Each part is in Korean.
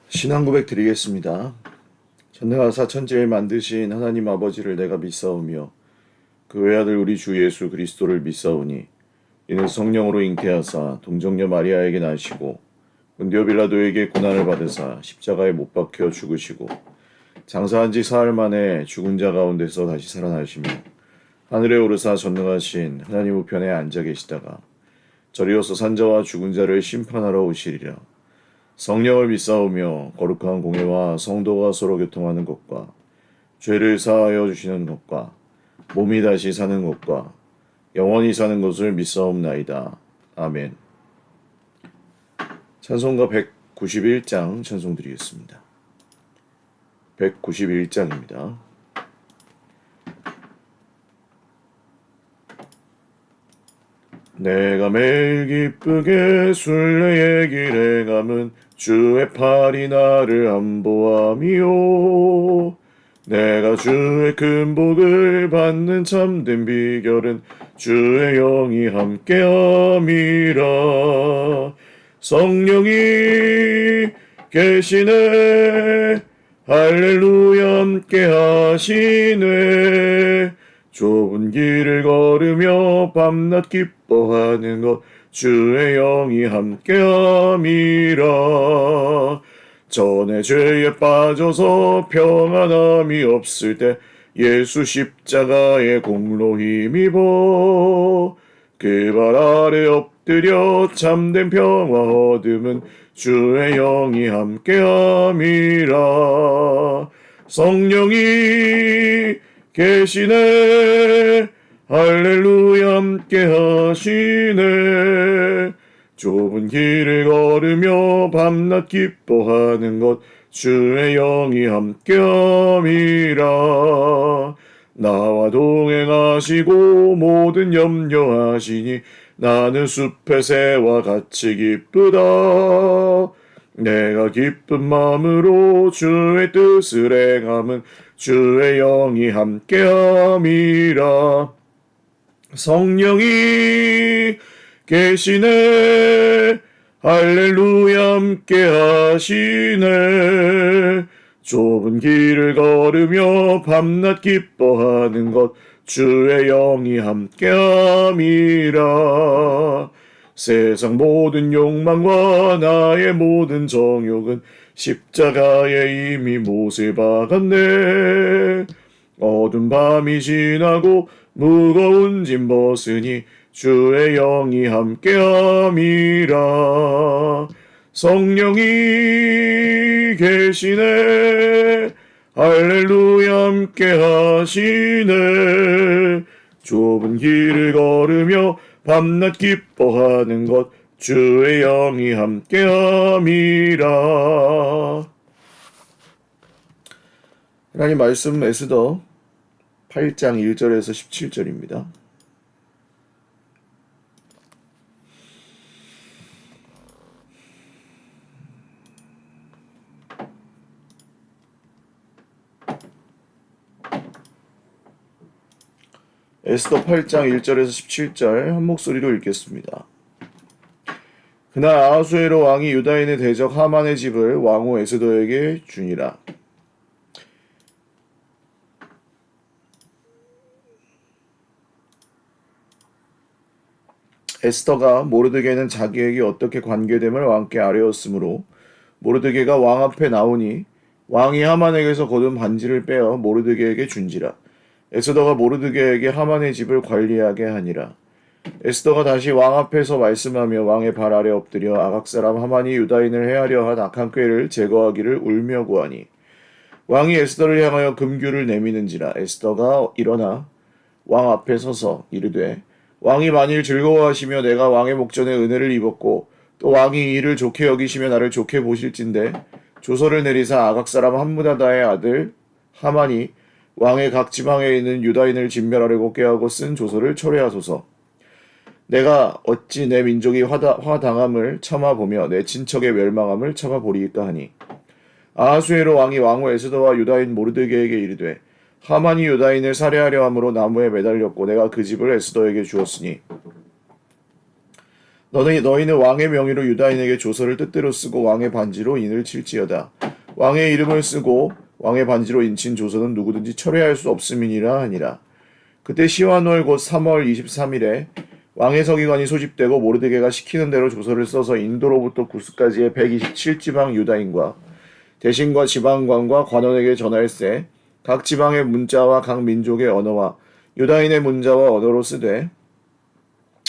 신앙 고백 드리겠습니다. 전능하사 천지를 만드신 하나님 아버지를 내가 믿사오며 그 외아들 우리 주 예수 그리스도를 믿사오니 이는 성령으로 잉태하사 동정녀 마리아에게 나시고 본디오 빌라도에게 고난을 받으사 십자가에 못 박혀 죽으시고 장사한 지 사흘 만에 죽은 자 가운데서 다시 살아나시며 하늘에 오르사 전능하신 하나님 우편에 앉아 계시다가 저리로서 산자와 죽은 자를 심판하러 오시리라. 성령을 믿사오며 거룩한 공예와 성도가 서로 교통하는 것과 죄를 사하여 주시는 것과 몸이 다시 사는 것과 영원히 사는 것을 믿사옵나이다. 아멘. 찬송가 191장 찬송 드리겠습니다. 191장입니다. 내가 매일 기쁘게 순례의 길에 감은 주의 팔이 나를 안보함이요. 내가 주의 큰 복을 받는 참된 비결은 주의 영이 함께함이라. 성령이 계시네. 할렐루야 함께하시네. 좁은 길을 걸으며 밤낮 기뻐하는 것 주의 영이 함께함이라. 전에 죄에 빠져서 평안함이 없을 때 예수 십자가의 공로 힘입어 그 발 아래 엎드려 참된 평화 얻음은 주의 영이 함께함이라. 성령이 계시네. 할렐루야 함께하시네. 좁은 길을 걸으며 밤낮 기뻐하는 것 주의 영이 함께함이라. 나와 동행하시고 모든 염려하시니 나는 숲의 새와 같이 기쁘다. 내가 기쁜 마음으로 주의 뜻을 행함은 주의 영이 함께함이라. 성령이 계시네. 할렐루야 함께하시네. 좁은 길을 걸으며 밤낮 기뻐하는 것 주의 영이 함께함이라. 세상 모든 욕망과 나의 모든 정욕은 십자가에 이미 못을 박았네. 어두운 밤이 지나고 무거운 짐 벗으니 주의 영이 함께함이라. 성령이 계시네. 할렐루야 함께하시네. 좁은 길을 걸으며 밤낮 기뻐하는 것 주의 영이 함께함이라. 하나님 말씀 에스더 8장 1절에서 17절입니다. 에스더 8장 1절에서 17절 한 목소리로 읽겠습니다. 그날 아하수에로 왕이 유다인의 대적 하만의 집을 왕후 에스더에게 주니라. 에스더가 모르드게는 자기에게 어떻게 관계됨을 왕께 아뢰었으므로 모르드게가 왕 앞에 나오니 왕이 하만에게서 거둔 반지를 빼어 모르드게에게 준지라. 에스더가 모르드게에게 하만의 집을 관리하게 하니라. 에스더가 다시 왕 앞에서 말씀하며 왕의 발 아래 엎드려 아각 사람 하만이 유다인을 해하려 한 악한 꾀를 제거하기를 울며 구하니 왕이 에스더를 향하여 금규를 내미는지라. 에스더가 일어나 왕 앞에 서서 이르되 왕이 만일 즐거워하시며 내가 왕의 목전에 은혜를 입었고 또 왕이 이 일을 좋게 여기시며 나를 좋게 보실진대 조서를 내리사 아각 사람 함무다다의 아들 하만이 왕의 각 지방에 있는 유다인을 진멸하려고 꾀하고 쓴 조서를 철회하소서. 내가 어찌 내 민족이 화당함을 참아보며 내 친척의 멸망함을 참아보리이까 하니 아하수에로 왕이 왕후 에스더와 유다인 모르드게에게 이르되 하만이 유다인을 살해하려 함으로 나무에 매달렸고 내가 그 집을 에스더에게 주었으니 너희는 왕의 명의로 유다인에게 조서를 뜻대로 쓰고 왕의 반지로 인을 칠지어다. 왕의 이름을 쓰고 왕의 반지로 인친 조서는 누구든지 철회할 수 없음이니라 하니라. 그때 시완월 곧 3월 23일에 왕의 서기관이 소집되고 모르드게가 시키는 대로 조서를 써서 인도로부터 구스까지의 127지방 유다인과 대신과 지방관과 관원에게 전할세 각 지방의 문자와 각 민족의 언어와 유다인의 문자와 언어로 쓰되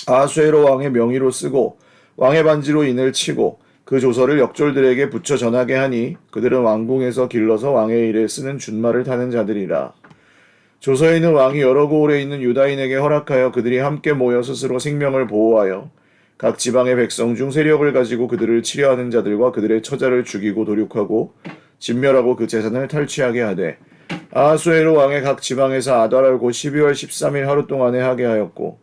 아하수에로 왕의 명의로 쓰고 왕의 반지로 인을 치고 그 조서를 역졸들에게 붙여 전하게 하니 그들은 왕궁에서 길러서 왕의 일에 쓰는 준말을 타는 자들이라. 조서에는 왕이 여러 고을에 있는 유다인에게 허락하여 그들이 함께 모여 스스로 생명을 보호하여 각 지방의 백성 중 세력을 가지고 그들을 치려하는 자들과 그들의 처자를 죽이고 도륙하고 진멸하고 그 재산을 탈취하게 하되 아하수에로 왕의 각 지방에서 아달월 곧 12월 13일 하루 동안에 하게 하였고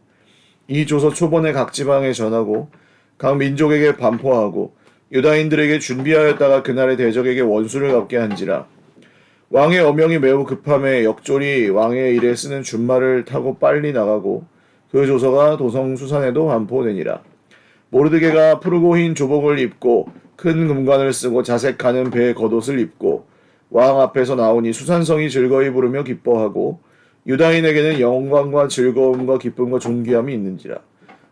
이 조서 초본에 각 지방에 전하고 각 민족에게 반포하고 유다인들에게 준비하였다가 그날의 대적에게 원수를 갚게 한지라. 왕의 어명이 매우 급함에 역졸이 왕의 일에 쓰는 준말을 타고 빨리 나가고 그 조서가 도성 수산에도 반포되니라. 모르드게가 푸르고 흰 조복을 입고 큰 금관을 쓰고 자색하는 배의 겉옷을 입고 왕 앞에서 나오니 수산성이 즐거이 부르며 기뻐하고 유다인에게는 영광과 즐거움과 기쁨과 존귀함이 있는지라.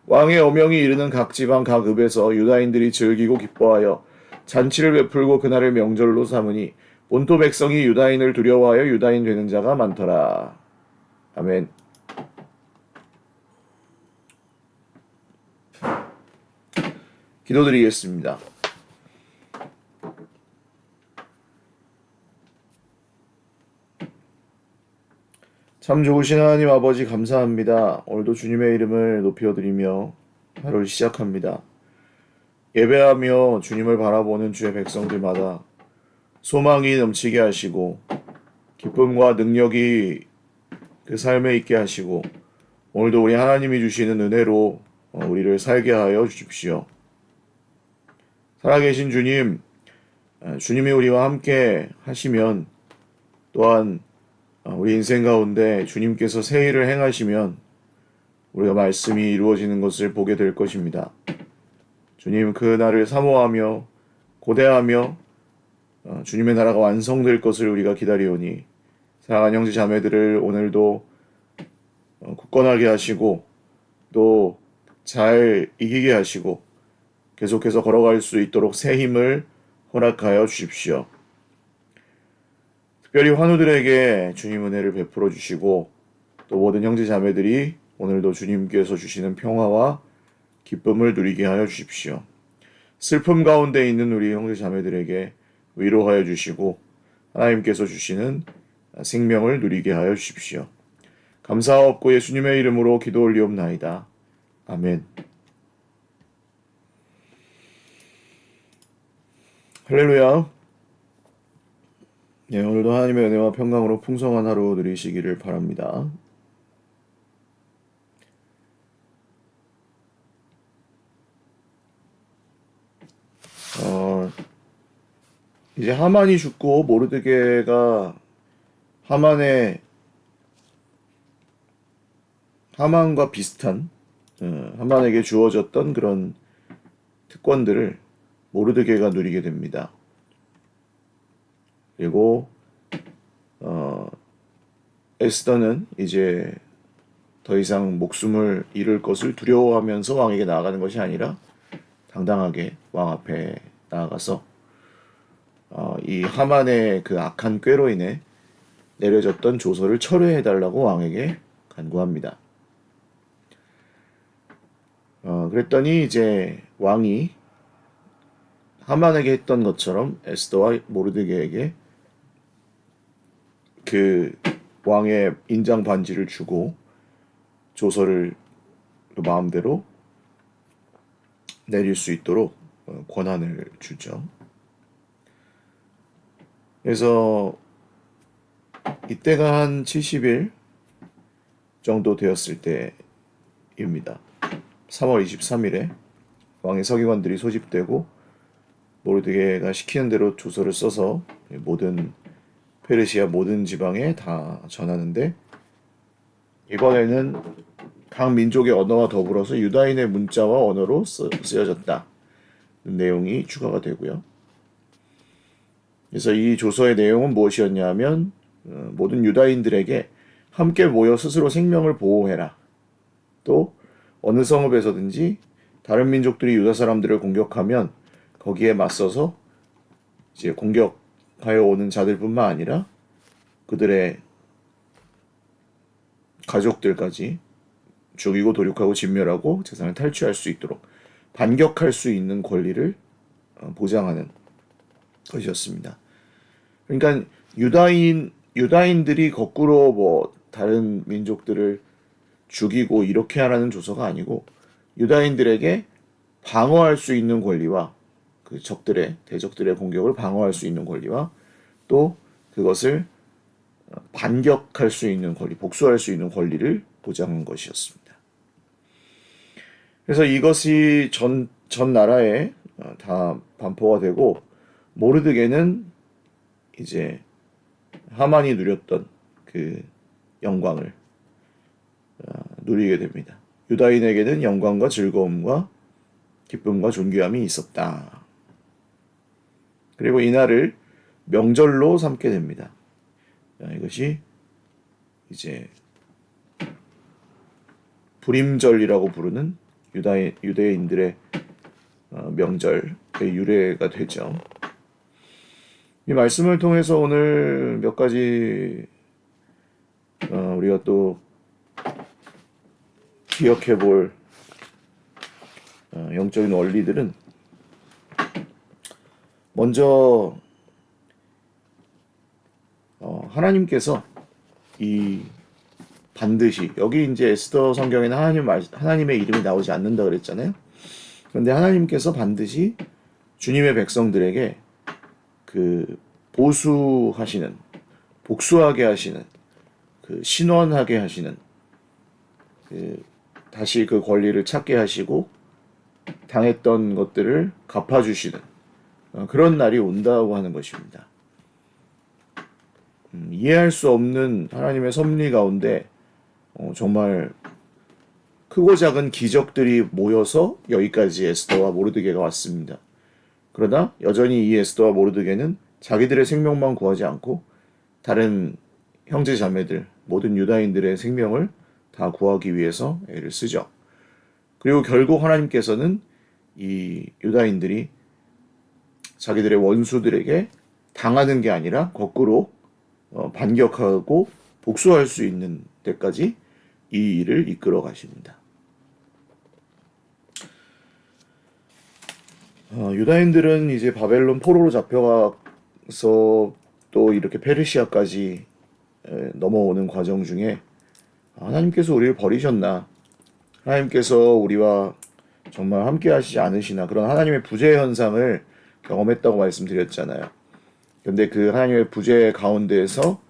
왕의 어명이 이르는 각 지방 각 읍에서 유다인들이 즐기고 기뻐하여 잔치를 베풀고 그날을 명절로 삼으니 본토 백성이 유다인을 두려워하여 유다인 되는 자가 많더라. 아멘. 기도드리겠습니다. 참 좋으신 하나님 아버지 감사합니다. 오늘도 주님의 이름을 높여드리며 하루를 시작합니다. 예배하며 주님을 바라보는 주의 백성들마다 소망이 넘치게 하시고 기쁨과 능력이 그 삶에 있게 하시고 오늘도 우리 하나님이 주시는 은혜로 우리를 살게 하여 주십시오. 살아계신 주님, 주님이 우리와 함께 하시면 또한 우리 인생 가운데 주님께서 새 일을 행하시면 우리가 말씀이 이루어지는 것을 보게 될 것입니다. 주님 그 날을 사모하며 고대하며 주님의 나라가 완성될 것을 우리가 기다리오니 사랑하는 형제 자매들을 오늘도 굳건하게 하시고 또 잘 이기게 하시고 계속해서 걸어갈 수 있도록 새 힘을 허락하여 주십시오. 특별히 환우들에게 주님 은혜를 베풀어 주시고 또 모든 형제 자매들이 오늘도 주님께서 주시는 평화와 기쁨을 누리게 하여 주십시오. 슬픔 가운데 있는 우리 형제 자매들에게 위로하여 주시고 하나님께서 주시는 생명을 누리게 하여 주십시오. 감사하옵고 예수님의 이름으로 기도 올리옵나이다. 아멘. 할렐루야. 네, 오늘도 하나님의 은혜와 평강으로 풍성한 하루 누리시기를 바랍니다. 이제 하만이 죽고 모르드게가 하만과 비슷한 하만에게 주어졌던 그런 특권들을 모르드게가 누리게 됩니다. 그리고 에스더는 이제 더 이상 목숨을 잃을 것을 두려워하면서 왕에게 나아가는 것이 아니라 당당하게 왕 앞에 나아가서 이 하만의 그 악한 꾀로 인해 내려졌던 조서를 철회해달라고 왕에게 간구합니다. 그랬더니 이제 왕이 하만에게 했던 것처럼 에스더와 모르드게에게 그 왕의 인장 반지를 주고 조서를 마음대로 내릴 수 있도록 권한을 주죠. 그래서 이때가 한 70일 정도 되었을 때입니다. 3월 23일에 왕의 서기관들이 소집되고 모르드게가 시키는 대로 조서를 써서 모든 페르시아 모든 지방에 다 전하는데, 이번에는 각 민족의 언어와 더불어서 유다인의 문자와 언어로 쓰여졌다 내용이 추가가 되고요. 그래서 이 조서의 내용은 무엇이었냐면 모든 유다인들에게 함께 모여 스스로 생명을 보호해라. 또 어느 성읍에서든지 다른 민족들이 유다 사람들을 공격하면 거기에 맞서서 이제 공격하여 오는 자들뿐만 아니라 그들의 가족들까지 죽이고 도륙하고 진멸하고 재산을 탈취할 수 있도록 반격할 수 있는 권리를 보장하는 것이었습니다. 그러니까 유다인들이 거꾸로 뭐 다른 민족들을 죽이고 이렇게 하라는 조서가 아니고, 유다인들에게 방어할 수 있는 권리와 그 대적들의 공격을 방어할 수 있는 권리와 또 그것을 반격할 수 있는 권리, 복수할 수 있는 권리를 보장한 것이었습니다. 그래서 이것이 전 나라에 다 반포가 되고, 모르드게는 이제 하만이 누렸던 그 영광을 누리게 됩니다. 유다인에게는 영광과 즐거움과 기쁨과 존귀함이 있었다. 그리고 이날을 명절로 삼게 됩니다. 이것이 이제 불임절이라고 부르는 유대인들의 명절의 유래가 되죠. 이 말씀을 통해서 오늘 몇 가지 우리가 또 기억해 볼 영적인 원리들은, 먼저 하나님께서 이 반드시, 여기 이제 에스더 성경에는 하나님의 이름이 나오지 않는다 그랬잖아요. 그런데 하나님께서 반드시 주님의 백성들에게 그 보수하시는, 복수하게 하시는, 그 신원하게 하시는, 다시 그 권리를 찾게 하시고 당했던 것들을 갚아주시는 그런 날이 온다고 하는 것입니다. 이해할 수 없는 하나님의 섭리 가운데 정말 크고 작은 기적들이 모여서 여기까지 에스더와 모르드게가 왔습니다. 그러나 여전히 이 에스더와 모르드게는 자기들의 생명만 구하지 않고 다른 형제 자매들, 모든 유다인들의 생명을 다 구하기 위해서 애를 쓰죠. 그리고 결국 하나님께서는 이 유다인들이 자기들의 원수들에게 당하는 게 아니라 거꾸로 반격하고 복수할 수 있는 데까지 이 일을 이끌어 가십니다. 유다인들은 이제 바벨론 포로로 잡혀가서 또 이렇게 페르시아까지 넘어오는 과정 중에 하나님께서 우리를 버리셨나, 하나님께서 우리와 정말 함께 하시지 않으시나, 그런 하나님의 부재 현상을 경험했다고 말씀드렸잖아요. 그런데 그 하나님의 부재 가운데에서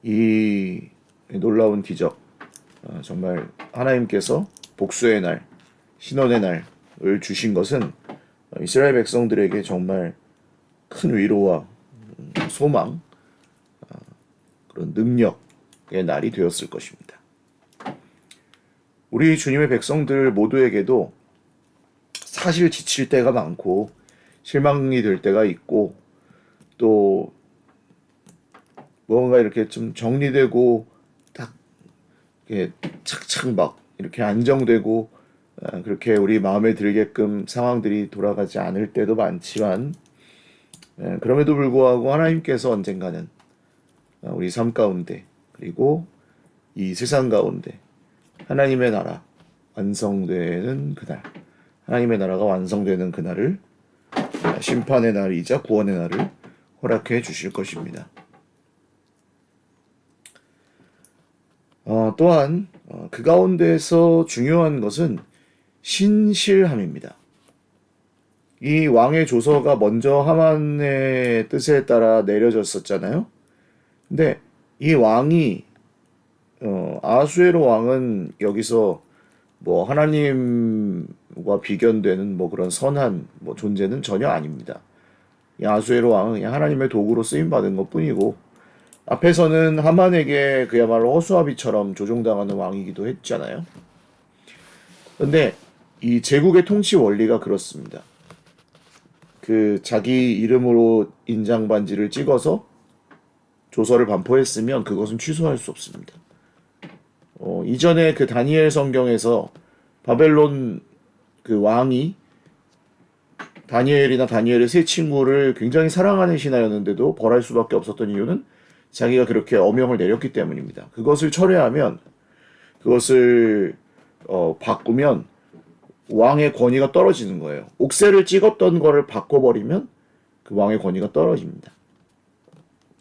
이 놀라운 기적, 정말 하나님께서 복수의 날, 신원의 날을 주신 것은 이스라엘 백성들에게 정말 큰 위로와 소망, 그런 능력의 날이 되었을 것입니다. 우리 주님의 백성들 모두에게도 사실 지칠 때가 많고 실망이 될 때가 있고, 또 뭔가 이렇게 좀 정리되고 딱 이렇게 착착 막 이렇게 안정되고 그렇게 우리 마음에 들게끔 상황들이 돌아가지 않을 때도 많지만, 그럼에도 불구하고 하나님께서 언젠가는 우리 삶 가운데 그리고 이 세상 가운데 하나님의 나라 완성되는 그날, 하나님의 나라가 완성되는 그날을, 심판의 날이자 구원의 날을 허락해 주실 것입니다. 또한 그 가운데서 중요한 것은 신실함입니다. 이 왕의 조서가 먼저 하만의 뜻에 따라 내려졌었잖아요. 근데 이 왕이 아하수에로 왕은 여기서 뭐 하나님과 비견되는 뭐 그런 선한 뭐 존재는 전혀 아닙니다. 이 아하수에로 왕은 그냥 하나님의 도구로 쓰임 받은 것뿐이고, 앞에서는 하만에게 그야말로 허수아비처럼 조종당하는 왕이기도 했잖아요. 근데 이 제국의 통치 원리가 그렇습니다. 그 자기 이름으로 인장 반지를 찍어서 조서를 반포했으면 그것은 취소할 수 없습니다. 이전에 그 다니엘 성경에서 바벨론 그 왕이 다니엘이나 다니엘의 세 친구를 굉장히 사랑하는 신하였는데도 벌할 수밖에 없었던 이유는 자기가 그렇게 어명을 내렸기 때문입니다. 그것을 철회하면, 그것을 바꾸면 왕의 권위가 떨어지는 거예요. 옥새를 찍었던 거를 바꿔버리면 그 왕의 권위가 떨어집니다.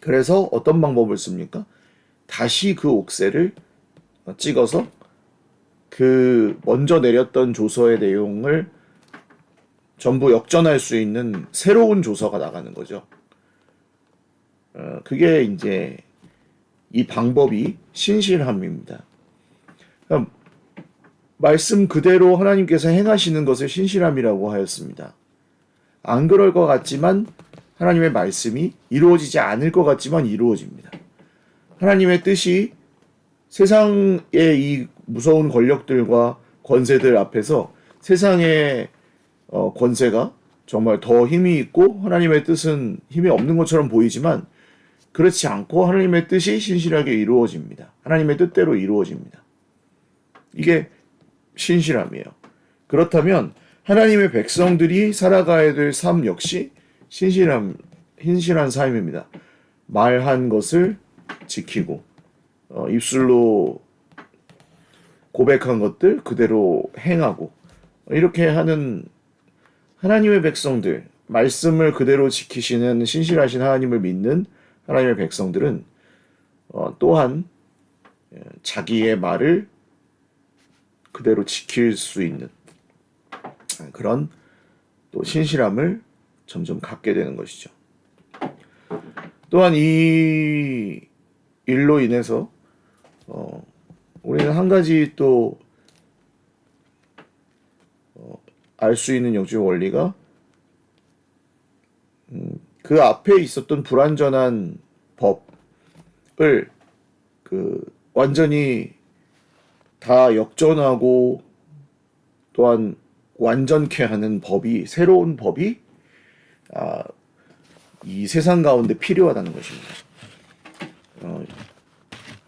그래서 어떤 방법을 씁니까? 다시 그 옥새를 찍어서 그 먼저 내렸던 조서의 내용을 전부 역전할 수 있는 새로운 조서가 나가는 거죠. 그게 이제 이 방법이 신실함입니다. 그러니까 말씀 그대로 하나님께서 행하시는 것을 신실함이라고 하였습니다. 안 그럴 것 같지만 하나님의 말씀이 이루어지지 않을 것 같지만 이루어집니다. 하나님의 뜻이 세상의 이 무서운 권력들과 권세들 앞에서 세상의 권세가 정말 더 힘이 있고 하나님의 뜻은 힘이 없는 것처럼 보이지만 그렇지 않고 하나님의 뜻이 신실하게 이루어집니다. 하나님의 뜻대로 이루어집니다. 이게 신실함이에요. 그렇다면 하나님의 백성들이 살아가야 될 삶 역시 신실한 삶입니다. 말한 것을 지키고 입술로 고백한 것들 그대로 행하고, 이렇게 하는 하나님의 백성들, 말씀을 그대로 지키시는 신실하신 하나님을 믿는 하나님의 백성들은 또한 자기의 말을 그대로 지킬 수 있는 그런 또 신실함을 점점 갖게 되는 것이죠. 또한 이 일로 인해서 우리는 한 가지 또 알 수 있는 영적 원리가, 그 앞에 있었던 불완전한 법을 완전히 다 역전하고 또한 완전케 하는 법이, 새로운 법이 이 세상 가운데 필요하다는 것입니다.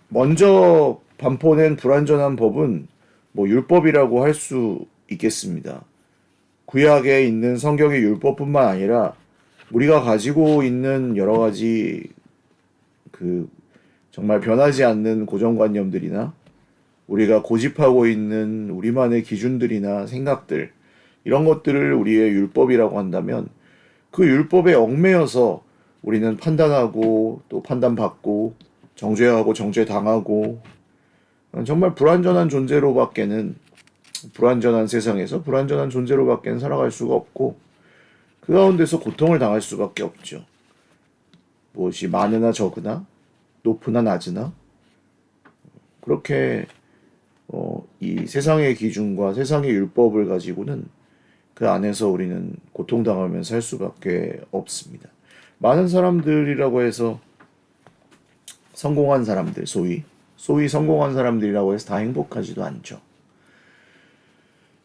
먼저 반포낸 불완전한 법은 뭐 율법이라고 할 수 있겠습니다. 구약에 있는 성경의 율법뿐만 아니라 우리가 가지고 있는 여러 가지 그 정말 변하지 않는 고정관념들이나 우리가 고집하고 있는 우리만의 기준들이나 생각들, 이런 것들을 우리의 율법이라고 한다면 그 율법에 얽매여서 우리는 판단하고 또 판단받고 정죄하고 정죄당하고 정말 불완전한 세상에서 불완전한 존재로밖에는 살아갈 수가 없고 그 가운데서 고통을 당할 수밖에 없죠. 무엇이 많으나 적으나 높으나 낮으나 그렇게 이 세상의 기준과 세상의 율법을 가지고는 그 안에서 우리는 고통당하면서 살 수밖에 없습니다. 많은 사람들이라고 해서 성공한 사람들, 소위 성공한 사람들이라고 해서 다 행복하지도 않죠.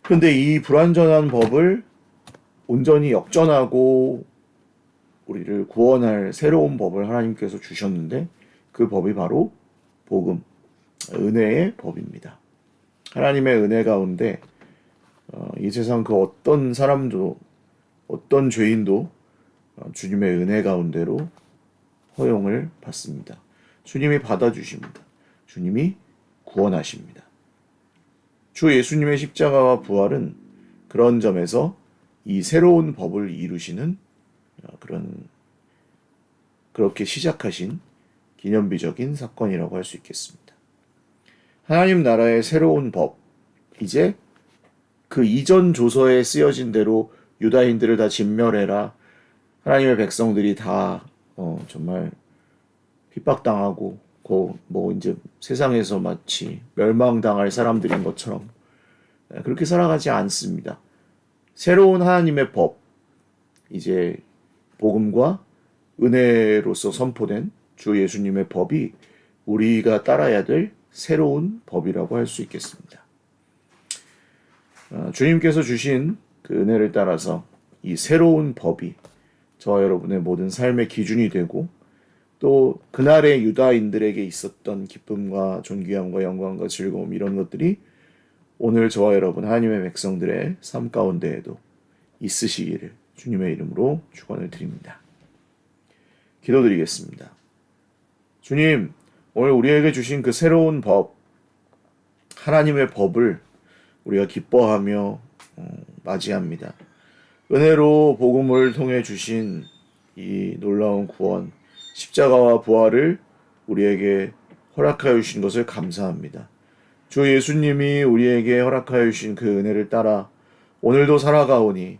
그런데 이 불완전한 법을 온전히 역전하고 우리를 구원할 새로운 법을 하나님께서 주셨는데 그 법이 바로 복음, 은혜의 법입니다. 하나님의 은혜 가운데 이 세상 그 어떤 사람도, 어떤 죄인도 주님의 은혜 가운데로 허용을 받습니다. 주님이 받아주십니다. 주님이 구원하십니다. 주 예수님의 십자가와 부활은 그런 점에서 이 새로운 법을 이루시는 그렇게 시작하신 기념비적인 사건이라고 할 수 있겠습니다. 하나님 나라의 새로운 법, 이제 그 이전 조서에 쓰여진 대로 유다인들을 다 진멸해라. 하나님의 백성들이 다 정말 핍박당하고 뭐 이제 세상에서 마치 멸망당할 사람들인 것처럼 그렇게 살아가지 않습니다. 새로운 하나님의 법, 이제 복음과 은혜로서 선포된 주 예수님의 법이 우리가 따라야 될 새로운 법이라고 할 수 있겠습니다. 주님께서 주신 그 은혜를 따라서 이 새로운 법이 저와 여러분의 모든 삶의 기준이 되고, 또 그날의 유다인들에게 있었던 기쁨과 존귀함과 영광과 즐거움, 이런 것들이 오늘 저와 여러분 하나님의 백성들의 삶 가운데에도 있으시기를 주님의 이름으로 축원을 드립니다. 기도드리겠습니다. 주님, 오늘 우리에게 주신 그 새로운 법, 하나님의 법을 우리가 기뻐하며 맞이합니다. 은혜로 복음을 통해 주신 이 놀라운 구원, 십자가와 부활을 우리에게 허락하여 주신 것을 감사합니다. 주 예수님이 우리에게 허락하여 주신 그 은혜를 따라 오늘도 살아가오니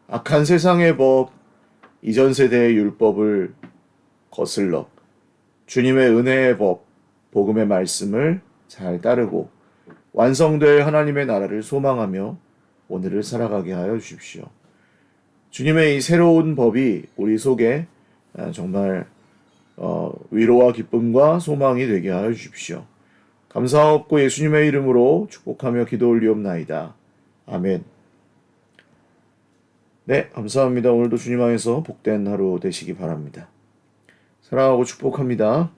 악한 세상의 법, 이전 세대의 율법을 거슬러 주님의 은혜의 법, 복음의 말씀을 잘 따르고 완성될 하나님의 나라를 소망하며 오늘을 살아가게 하여 주십시오. 주님의 이 새로운 법이 우리 속에 정말 위로와 기쁨과 소망이 되게 하여 주십시오. 감사하옵고 예수님의 이름으로 축복하며 기도 올리옵나이다. 아멘. 네, 감사합니다. 오늘도 주님 안에서 복된 하루 되시기 바랍니다. 사랑하고 축복합니다.